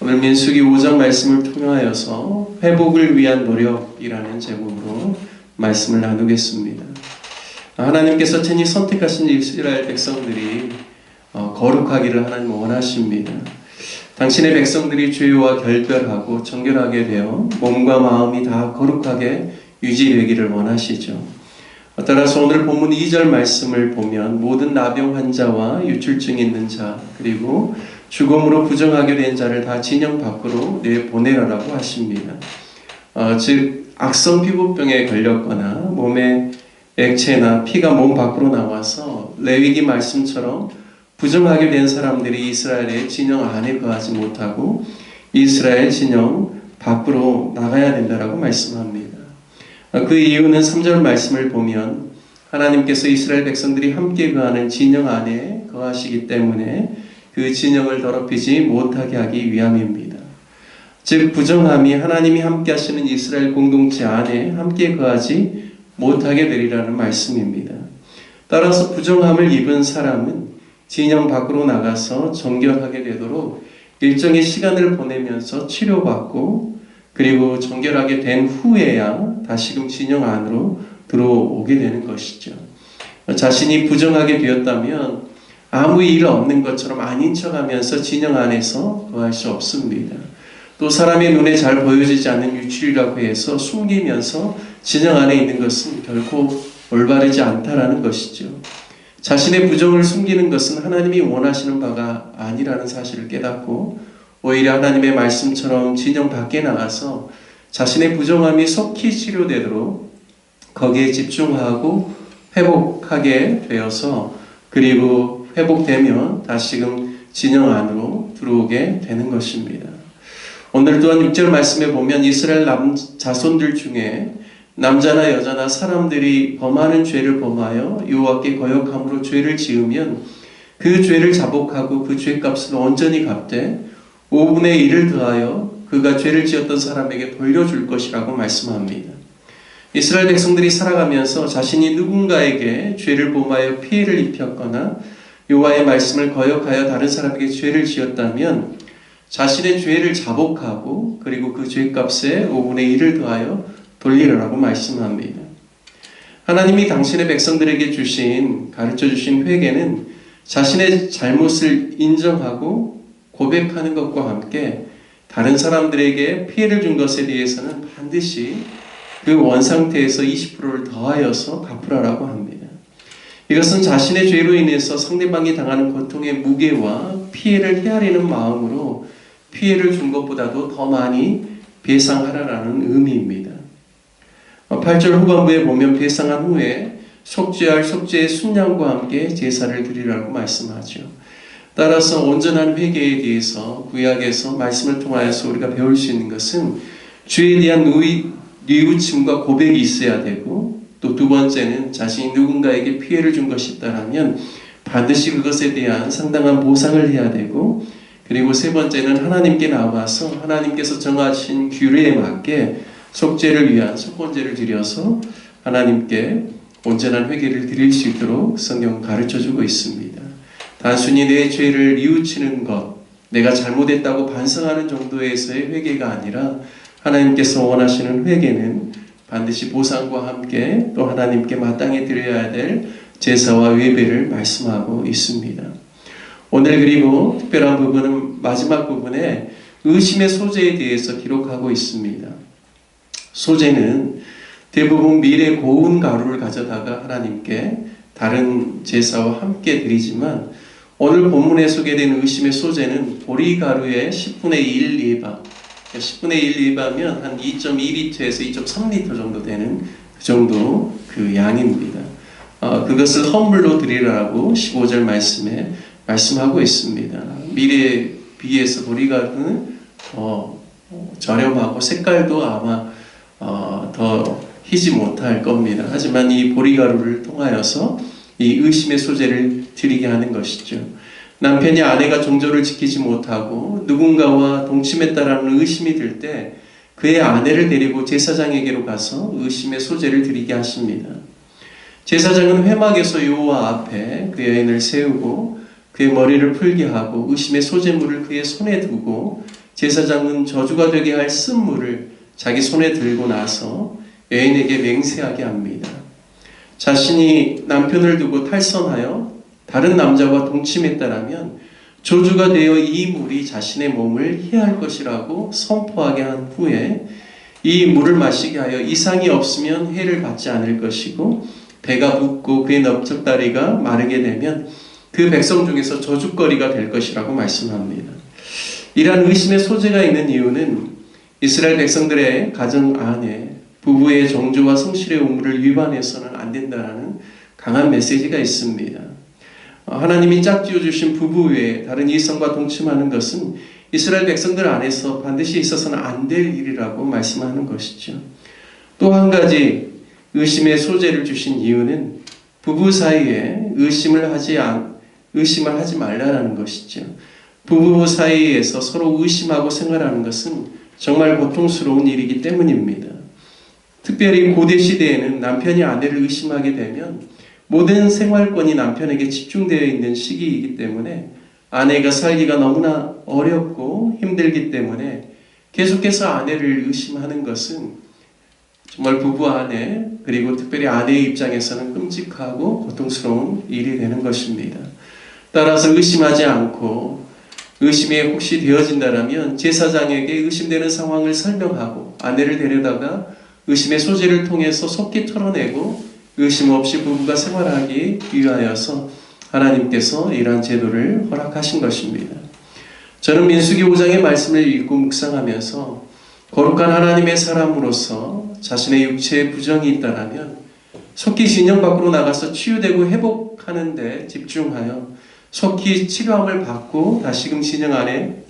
오늘 민수기 5장 말씀을 통하여서 회복을 위한 노력이라는 제목으로 말씀을 나누겠습니다. 하나님께서 친히 선택하신 이스라엘 백성들이 거룩하기를 하나님 원하십니다. 당신의 백성들이 죄와 결별하고 정결하게 되어 몸과 마음이 다 거룩하게 유지되기를 원하시죠. 따라서 오늘 본문 2절 말씀을 보면 모든 나병 환자와 유출증 있는 자 그리고 죽음으로 부정하게 된 자를 다 진영 밖으로 내보내라라고 하십니다. 즉 악성 피부병에 걸렸거나 몸에 액체나 피가 몸 밖으로 나와서 레위기 말씀처럼 부정하게 된 사람들이 이스라엘의 진영 안에 거하지 못하고 이스라엘 진영 밖으로 나가야 된다라고 말씀합니다. 그 이유는 3절 말씀을 보면 하나님께서 이스라엘 백성들이 함께 거하는 진영 안에 거하시기 때문에 그 진영을 더럽히지 못하게 하기 위함입니다. 즉 부정함이 하나님이 함께 하시는 이스라엘 공동체 안에 함께 거하지 못하게 되리라는 말씀입니다. 따라서 부정함을 입은 사람은 진영 밖으로 나가서 정결하게 되도록 일정의 시간을 보내면서 치료받고 그리고 정결하게 된 후에야 다시금 진영 안으로 들어오게 되는 것이죠. 자신이 부정하게 되었다면 아무 일 없는 것처럼 아닌 척하면서 진영 안에서 거할 수 없습니다. 또 사람의 눈에 잘 보여지지 않는 유출이라고 해서 숨기면서 진영 안에 있는 것은 결코 올바르지 않다라는 것이죠. 자신의 부정을 숨기는 것은 하나님이 원하시는 바가 아니라는 사실을 깨닫고 오히려 하나님의 말씀처럼 진영 밖에 나가서 자신의 부정함이 속히 치료되도록 거기에 집중하고 회복하게 되어서 그리고 회복되면 다시금 진영 안으로 들어오게 되는 것입니다. 오늘 또한 6절 말씀에 보면 이스라엘 자손들 중에 남자나 여자나 사람들이 범하는 죄를 범하여 여호와께 거역함으로 죄를 지으면 그 죄를 자복하고 그 죄값을 온전히 갚되 5분의 1을 더하여 그가 죄를 지었던 사람에게 돌려줄 것이라고 말씀합니다. 이스라엘 백성들이 살아가면서 자신이 누군가에게 죄를 범하여 피해를 입혔거나 여호와의 말씀을 거역하여 다른 사람에게 죄를 지었다면 자신의 죄를 자복하고 그리고 그 죄값에 5분의 1을 더하여 돌리라고 말씀합니다. 하나님이 당신의 백성들에게 가르쳐 주신 회개는 자신의 잘못을 인정하고 고백하는 것과 함께 다른 사람들에게 피해를 준 것에 대해서는 반드시 그 원상태에서 20%를 더하여서 갚으라고 합니다. 이것은 자신의 죄로 인해서 상대방이 당하는 고통의 무게와 피해를 헤아리는 마음으로 피해를 준 것보다도 더 많이 배상하라라는 의미입니다. 8절 후반부에 보면 배상한 후에 속죄할 속죄의 순양과 함께 제사를 드리라고 말씀하죠. 따라서 온전한 회개에 대해서 구약에서 말씀을 통하여서 우리가 배울 수 있는 것은 죄에 대한 뉘우침과 고백이 있어야 되고 또 두 번째는 자신이 누군가에게 피해를 준 것이 있다면 반드시 그것에 대한 상당한 보상을 해야 되고 그리고 세 번째는 하나님께 나와서 하나님께서 정하신 규례에 맞게 속죄를 위한 속건제를 드려서 하나님께 온전한 회개를 드릴 수 있도록 성경은 가르쳐주고 있습니다. 단순히 내 죄를 뉘우치는 것, 내가 잘못했다고 반성하는 정도에서의 회개가 아니라 하나님께서 원하시는 회개는 반드시 보상과 함께 또 하나님께 마땅히 드려야 될 제사와 예배를 말씀하고 있습니다. 오늘 그리고 특별한 부분은 마지막 부분에 의심의 소재에 대해서 기록하고 있습니다. 소재는 대부분 밀의 고운 가루를 가져다가 하나님께 다른 제사와 함께 드리지만 오늘 본문에 소개된 의심의 소재는 보리가루의 10분의 1 예방 10분의 1 예방이면 한 2.2리터에서 2.3리터 정도 되는 그 정도 그 양입니다. 그것을 헌물로 드리라고 15절 말씀에 말씀하고 있습니다. 밀에 비해서 보리가루는 더 저렴하고 색깔도 아마 더 희지 못할 겁니다. 하지만 이 보리가루를 통하여서 이 의심의 소재를 드리게 하는 것이죠. 남편이 아내가 정조를 지키지 못하고 누군가와 동침했다라는 의심이 들 때 그의 아내를 데리고 제사장에게로 가서 의심의 소재를 드리게 하십니다. 제사장은 회막에서 여호와 앞에 그 여인을 세우고 그의 머리를 풀게 하고 의심의 소재물을 그의 손에 두고 제사장은 저주가 되게 할 쓴물을 자기 손에 들고 나서 여인에게 맹세하게 합니다. 자신이 남편을 두고 탈선하여 다른 남자와 동침했다라면 저주가 되어 이 물이 자신의 몸을 해할 것이라고 선포하게 한 후에 이 물을 마시게 하여 이상이 없으면 해를 받지 않을 것이고 배가 붓고 그의 넓적다리가 마르게 되면 그 백성 중에서 저주거리가 될 것이라고 말씀합니다. 이러한 의심의 소재가 있는 이유는 이스라엘 백성들의 가정 안에 부부의 정조와 성실의 의무를 위반해서는 안 된다는 강한 메시지가 있습니다. 하나님이 짝지어 주신 부부 외에 다른 이성과 동침하는 것은 이스라엘 백성들 안에서 반드시 있어서는 안 될 일이라고 말씀하는 것이죠. 또 한 가지 의심의 소재를 주신 이유는 부부 사이에 의심을 하지 말라라는 것이죠. 부부 사이에서 서로 의심하고 생활하는 것은 정말 고통스러운 일이기 때문입니다. 특별히 고대 시대에는 남편이 아내를 의심하게 되면 모든 생활권이 남편에게 집중되어 있는 시기이기 때문에 아내가 살기가 너무나 어렵고 힘들기 때문에 계속해서 아내를 의심하는 것은 정말 부부 안에 그리고 특별히 아내의 입장에서는 끔찍하고 고통스러운 일이 되는 것입니다. 따라서 의심하지 않고 의심이 혹시 되어진다면 제사장에게 의심되는 상황을 설명하고 아내를 데려다가 의심의 소재를 통해서 속히 털어내고 의심 없이 부부가 생활하기 위하여서 하나님께서 이러한 제도를 허락하신 것입니다. 저는 민수기 5장의 말씀을 읽고 묵상하면서 거룩한 하나님의 사람으로서 자신의 육체에 부정이 있다면 속히 진영 밖으로 나가서 치유되고 회복하는 데 집중하여 속히 치료함을 받고 다시금 진영 안에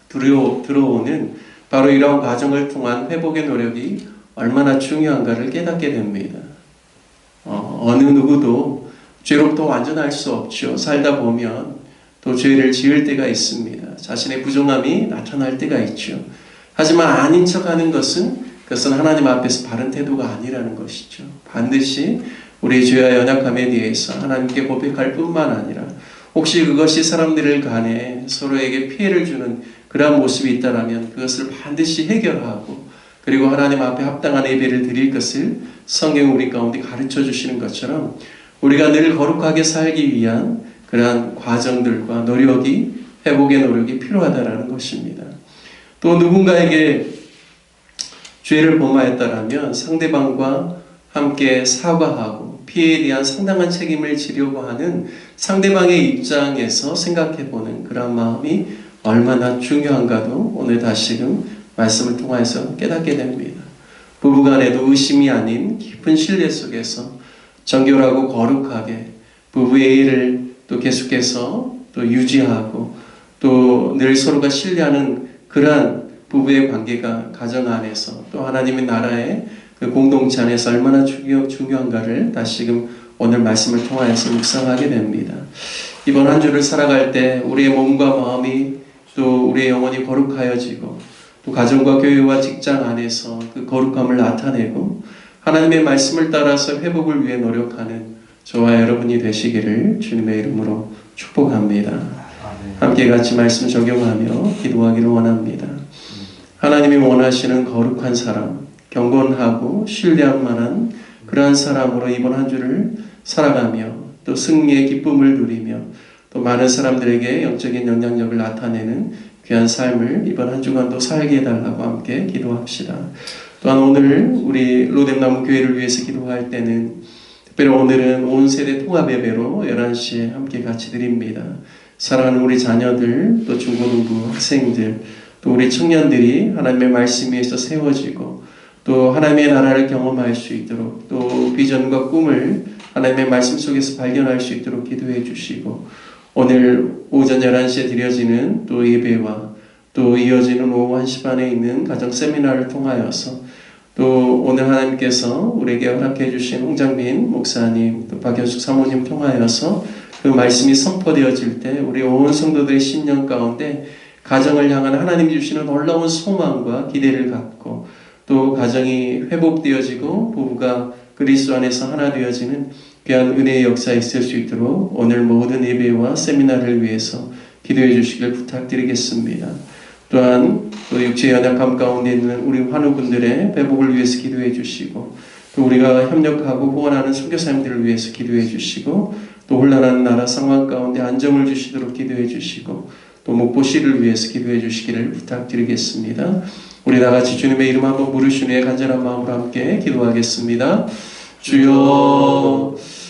들어오는 바로 이러한 과정을 통한 회복의 노력이 얼마나 중요한가를 깨닫게 됩니다. 어느 누구도 죄로부터 완전할 수 없죠. 살다 보면 또 죄를 지을 때가 있습니다. 자신의 부정함이 나타날 때가 있죠. 하지만 아닌 척하는 그것은 하나님 앞에서 바른 태도가 아니라는 것이죠. 반드시 우리의 죄와 연약함에 대해서 하나님께 고백할 뿐만 아니라 혹시 그것이 사람들을 간에 서로에게 피해를 주는 그러한 모습이 있다면 그것을 반드시 해결하고 그리고 하나님 앞에 합당한 예배를 드릴 것을 성경 우리 가운데 가르쳐 주시는 것처럼 우리가 늘 거룩하게 살기 위한 그러한 과정들과 노력이 회복의 노력이 필요하다는 것입니다. 또 누군가에게 죄를 범하였다면 상대방과 함께 사과하고 피해에 대한 상당한 책임을 지려고 하는 상대방의 입장에서 생각해보는 그런 마음이 얼마나 중요한가도 오늘 다시금 말씀을 통해서 깨닫게 됩니다. 부부간에도 의심이 아닌 깊은 신뢰 속에서 정결하고 거룩하게 부부의 일을 또 계속해서 또 유지하고 또 늘 서로가 신뢰하는 그러한 부부의 관계가 가정 안에서 또 하나님의 나라의 그 공동체 안에서 얼마나 중요한가를 다시금 오늘 말씀을 통하여서 묵상하게 됩니다. 이번 한 주를 살아갈 때 우리의 몸과 마음이 또 우리의 영혼이 거룩하여지고 또 가정과 교회와 직장 안에서 그 거룩함을 나타내고 하나님의 말씀을 따라서 회복을 위해 노력하는 저와 여러분이 되시기를 주님의 이름으로 축복합니다. 함께 같이 말씀 적용하며 기도하기를 원합니다. 하나님이 원하시는 거룩한 사람, 경건하고 신뢰할 만한 그러한 사람으로 이번 한 주를 살아가며 또 승리의 기쁨을 누리며 또 많은 사람들에게 영적인 영향력을 나타내는 귀한 삶을 이번 한 주간도 살게 해달라고 함께 기도합시다. 또한 오늘 우리 로뎀나무 교회를 위해서 기도할 때는 특별히 오늘은 온 세대 통합 예배로 11시에 함께 같이 드립니다. 사랑하는 우리 자녀들, 또 중고등부 학생들, 또 우리 청년들이 하나님의 말씀 위에서 세워지고 또 하나님의 나라를 경험할 수 있도록 또 비전과 꿈을 하나님의 말씀 속에서 발견할 수 있도록 기도해 주시고 오늘 오전 11시에 드려지는 또 예배와 또 이어지는 오후 1시 반에 있는 가정 세미나를 통하여서 또 오늘 하나님께서 우리에게 허락해 주신 홍장민 목사님 또 박현숙 사모님 통하여서 그 말씀이 선포되어질 때 우리 온 성도들의 심령 가운데 가정을 향한 하나님 주시는 놀라운 소망과 기대를 갖고 또 가정이 회복되어지고 부부가 그리스도 안에서 하나 되어지는 귀한 은혜의 역사에 있을 수 있도록 오늘 모든 예배와 세미나를 위해서 기도해 주시길 부탁드리겠습니다. 또한 또 육체의 연약함 가운데 있는 우리 환우분들의 회복을 위해서 기도해 주시고, 또 우리가 협력하고 후원하는 선교사님들을 위해서 기도해 주시고, 또 혼란한 나라 상황 가운데 안정을 주시도록 기도해 주시고, 또 목포시를 위해서 기도해 주시기를 부탁드리겠습니다. 우리 다같이 주님의 이름 한번 부르신 후에 간절한 마음으로 함께 기도하겠습니다. 주여,